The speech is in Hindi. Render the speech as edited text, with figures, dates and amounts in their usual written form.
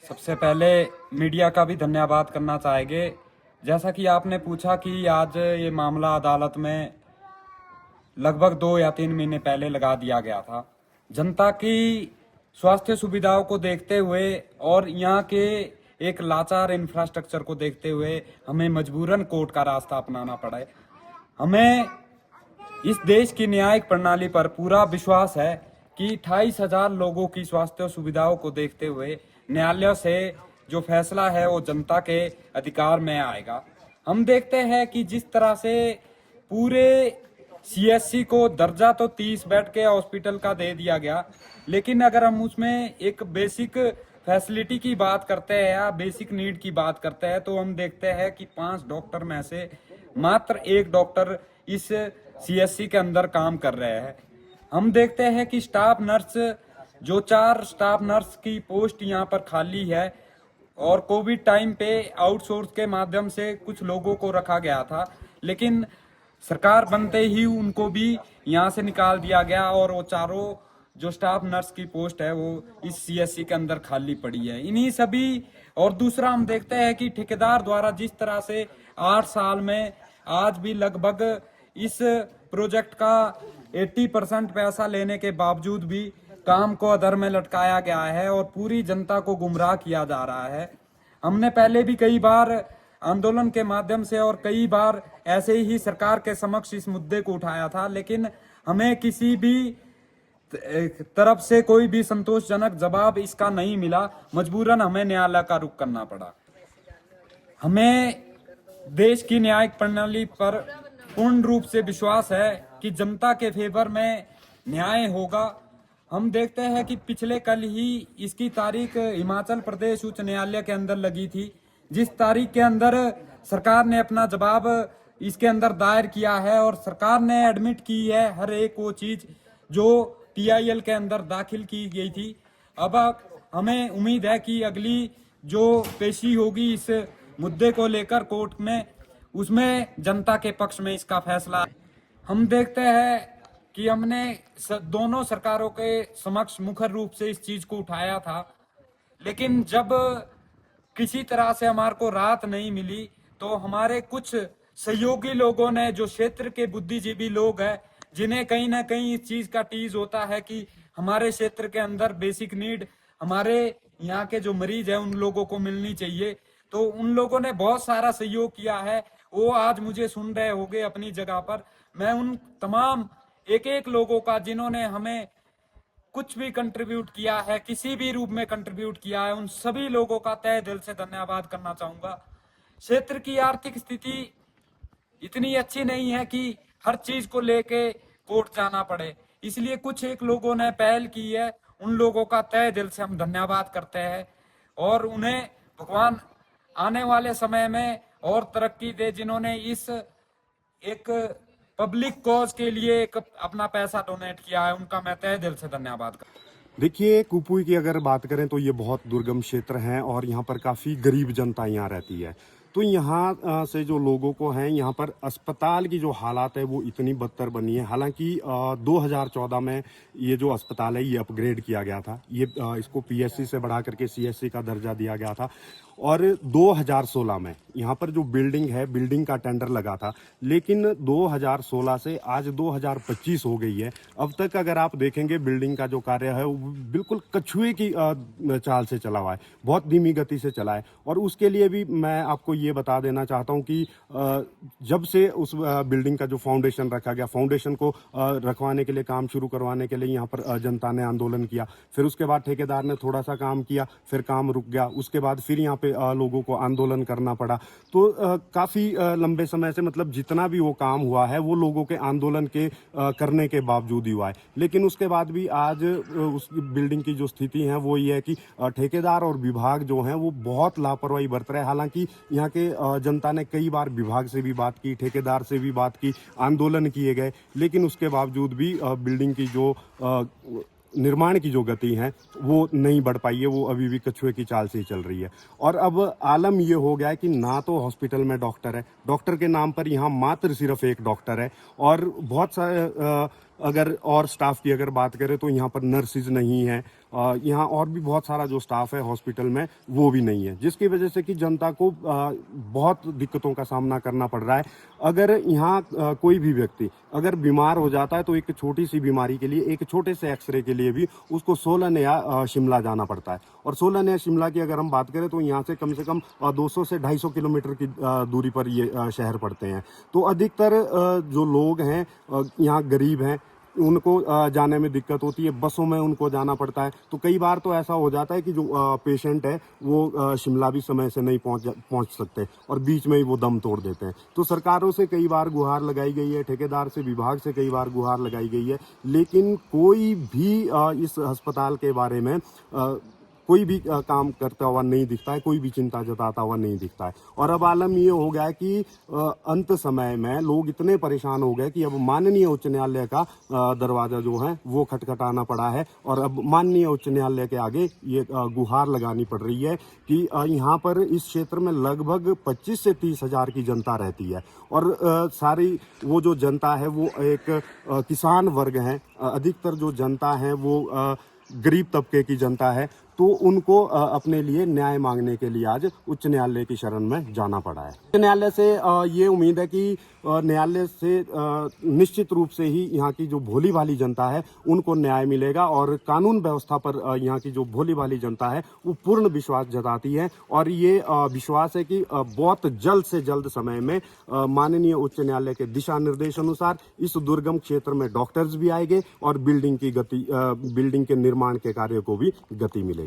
सबसे पहले मीडिया का भी धन्यवाद करना चाहेंगे। जैसा कि आपने पूछा कि आज ये मामला अदालत में लगभग 2 या 3 महीने पहले लगा दिया गया था। जनता की स्वास्थ्य सुविधाओं को देखते हुए और यहाँ के एक लाचार इंफ्रास्ट्रक्चर को देखते हुए हमें मजबूरन कोर्ट का रास्ता अपनाना पड़ा है। हमें इस देश की न्यायिक प्रणाली पर पूरा विश्वास है कि 28,000 लोगों की स्वास्थ्य सुविधाओं को देखते हुए न्यायालय से जो फैसला है वो जनता के अधिकार में आएगा। हम देखते हैं कि जिस तरह से पूरे सीएससी को दर्जा तो 30 बेड के हॉस्पिटल का दे दिया गया, लेकिन अगर हम उसमें एक बेसिक फैसिलिटी की बात करते हैं या बेसिक नीड की बात करते हैं तो हम देखते हैं कि 5 डॉक्टर में से मात्र 1 डॉक्टर इस सीएससी के अंदर काम कर रहे हैं। हम देखते हैं कि स्टाफ नर्स जो 4 स्टाफ नर्स की पोस्ट यहाँ पर खाली है और कोविड टाइम पे आउटसोर्स के माध्यम से कुछ लोगों को रखा गया था, लेकिन सरकार बनते ही उनको भी यहाँ से निकाल दिया गया और वो चारों जो स्टाफ नर्स की पोस्ट है वो इस सीएससी के अंदर खाली पड़ी है। इन्हीं सभी और दूसरा हम देखते हैं कि ठेकेदार द्वारा जिस तरह से 8 साल में आज भी लगभग इस प्रोजेक्ट का 80% पैसा लेने के बावजूद भी काम को अधर में लटकाया गया है और पूरी जनता को गुमराह किया जा रहा है। हमने पहले भी कई बार आंदोलन के माध्यम से और कई बार ऐसे ही सरकार के समक्ष इस मुद्दे को उठाया था, लेकिन हमें किसी भी तरफ से कोई भी संतोषजनक जवाब इसका नहीं मिला। मजबूरन हमें न्यायालय का रुख करना पड़ा। हमें देश की न्यायिक प्रणाली पर पूर्ण रूप से विश्वास है कि जनता के फेवर में न्याय होगा। हम देखते हैं कि पिछले कल ही इसकी तारीख हिमाचल प्रदेश उच्च न्यायालय के अंदर लगी थी, जिस तारीख के अंदर सरकार ने अपना जवाब इसके अंदर दायर किया है और सरकार ने एडमिट की है हर एक वो चीज जो टीआईएल के अंदर दाखिल की गई थी। अब हमें उम्मीद है कि अगली जो पेशी होगी इस मुद्दे को लेकर कोर्ट में, उसमें जनता के पक्ष में इसका फैसला। हम देखते हैं कि हमने दोनों सरकारों के समक्ष मुखर रूप से इस चीज को उठाया था, लेकिन जब किसी तरह से हमारे को राहत नहीं मिली तो हमारे कुछ सहयोगी लोगों ने, जो क्षेत्र के बुद्धिजीवी लोग हैं, जिन्हें कहीं ना कहीं इस चीज का टीज होता है कि हमारे क्षेत्र के अंदर बेसिक नीड हमारे यहाँ के जो मरीज है उन लोगों को मिलनी चाहिए, तो उन लोगों ने बहुत सारा सहयोग किया है। वो आज मुझे सुन रहे होंगे अपनी जगह पर। मैं उन तमाम एक एक लोगों का जिन्होंने हमें कुछ भी कंट्रीब्यूट किया है, किसी भी रूप में कंट्रीब्यूट किया है, उन सभी लोगों का तहे दिल से धन्यवाद करना चाहूंगा। क्षेत्र की आर्थिक स्थिति इतनी अच्छी नहीं है कि हर चीज को लेके कोर्ट जाना पड़े, इसलिए कुछ एक लोगों ने पहल की है। उन लोगों का तहे दिल से हम धन्यवाद करते हैं और उन्हें भगवान आने वाले समय में और तरक्की दे, जिन्होंने इस एक पब्लिक कॉज के लिए एक अपना पैसा डोनेट किया है। उनका मैं तहे दिल से धन्यवाद करता हूं। देखिए, कुपुई की अगर बात करें तो ये बहुत दुर्गम क्षेत्र है और यहाँ पर काफ़ी गरीब जनता यहाँ रहती है। तो यहाँ से जो लोगों को हैं, यहाँ पर अस्पताल की जो हालात है वो इतनी बदतर बनी है। हालांकि 2014 में ये जो अस्पताल है ये अपग्रेड किया गया था, ये इसको पीएससी से बढ़ा करके सीएससी का दर्जा दिया गया था और 2016 में यहाँ पर जो बिल्डिंग है, बिल्डिंग का टेंडर लगा था, लेकिन 2016 से आज 2025 हो गई है। अब तक अगर आप देखेंगे बिल्डिंग का जो कार्य है वो बिल्कुल कछुए की चाल से चला हुआ है, बहुत धीमी गति से चला है। और उसके लिए भी मैं आपको ये बता देना चाहता हूँ कि जब से उस बिल्डिंग का जो फाउंडेशन रखा गया, फाउंडेशन को रखवाने के लिए, काम शुरू करवाने के लिए यहाँ पर जनता ने आंदोलन किया। फिर उसके बाद ठेकेदार ने थोड़ा सा काम किया, फिर काम रुक गया। उसके बाद फिर यहाँ पे लोगों को आंदोलन करना पड़ा। तो काफी लंबे समय से, मतलब जितना भी वो काम हुआ है वो लोगों के आंदोलन के करने के बावजूद ही हुआ है। लेकिन उसके बाद भी आज उस बिल्डिंग की जो स्थिति है वो ये है कि ठेकेदार और विभाग जो हैं वो बहुत लापरवाही बरत रहे हैं। हालांकि यहाँ के जनता ने कई बार विभाग से भी बात की, ठेकेदार से भी बात की, आंदोलन किए गए, लेकिन उसके बावजूद भी बिल्डिंग की जो निर्माण की जो गति है वो नहीं बढ़ पाई है, वो अभी भी कछुए की चाल से ही चल रही है। और अब आलम ये हो गया है कि ना तो हॉस्पिटल में डॉक्टर है, डॉक्टर के नाम पर यहाँ मात्र सिर्फ एक डॉक्टर है और बहुत सारे अगर और स्टाफ की अगर बात करें तो यहाँ पर नर्सिस नहीं है, यहाँ और भी बहुत सारा जो स्टाफ है हॉस्पिटल में वो भी नहीं है, जिसकी वजह से कि जनता को बहुत दिक्कतों का सामना करना पड़ रहा है। अगर यहाँ कोई भी व्यक्ति अगर बीमार हो जाता है तो एक छोटी सी बीमारी के लिए, एक छोटे से एक्सरे के लिए भी उसको सोलन या शिमला जाना पड़ता है। और सोलन या शिमला की अगर हम बात करें तो यहाँ से कम 200 से 250 किलोमीटर की दूरी पर ये शहर पड़ते हैं। तो अधिकतर जो लोग हैं यहाँ गरीब हैं, उनको जाने में दिक्कत होती है, बसों में उनको जाना पड़ता है। तो कई बार तो ऐसा हो जाता है कि जो पेशेंट है वो शिमला भी समय से नहीं पहुंच सकते और बीच में ही वो दम तोड़ देते हैं। तो सरकारों से कई बार गुहार लगाई गई है, ठेकेदार से, विभाग से कई बार गुहार लगाई गई है, लेकिन कोई भी इस अस्पताल के बारे में कोई भी काम करता हुआ नहीं दिखता है, कोई भी चिंता जताता हुआ नहीं दिखता है। और अब आलम ये हो गया है कि अंत समय में लोग इतने परेशान हो गए कि अब माननीय उच्च न्यायालय का दरवाजा जो है वो खटखटाना पड़ा है और अब माननीय उच्च न्यायालय के आगे ये गुहार लगानी पड़ रही है कि यहाँ पर इस क्षेत्र में लगभग 25 से 30 हजार की जनता रहती है और सारी वो जो जनता है वो एक किसान वर्ग है, अधिकतर जो जनता है वो गरीब तबके की जनता है। तो उनको अपने लिए न्याय मांगने के लिए आज उच्च न्यायालय की शरण में जाना पड़ा है। उच्च न्यायालय से ये उम्मीद है कि न्यायालय से निश्चित रूप से ही यहाँ की जो भोली भाली जनता है उनको न्याय मिलेगा और कानून व्यवस्था पर यहाँ की जो भोली भाली जनता है वो पूर्ण विश्वास जताती है। और ये विश्वास है कि बहुत जल्द से जल्द समय में माननीय उच्च न्यायालय के दिशा निर्देश अनुसार इस दुर्गम क्षेत्र में डॉक्टर्स भी आएंगे और बिल्डिंग के निर्माण के कार्य को भी गति मिलेगी।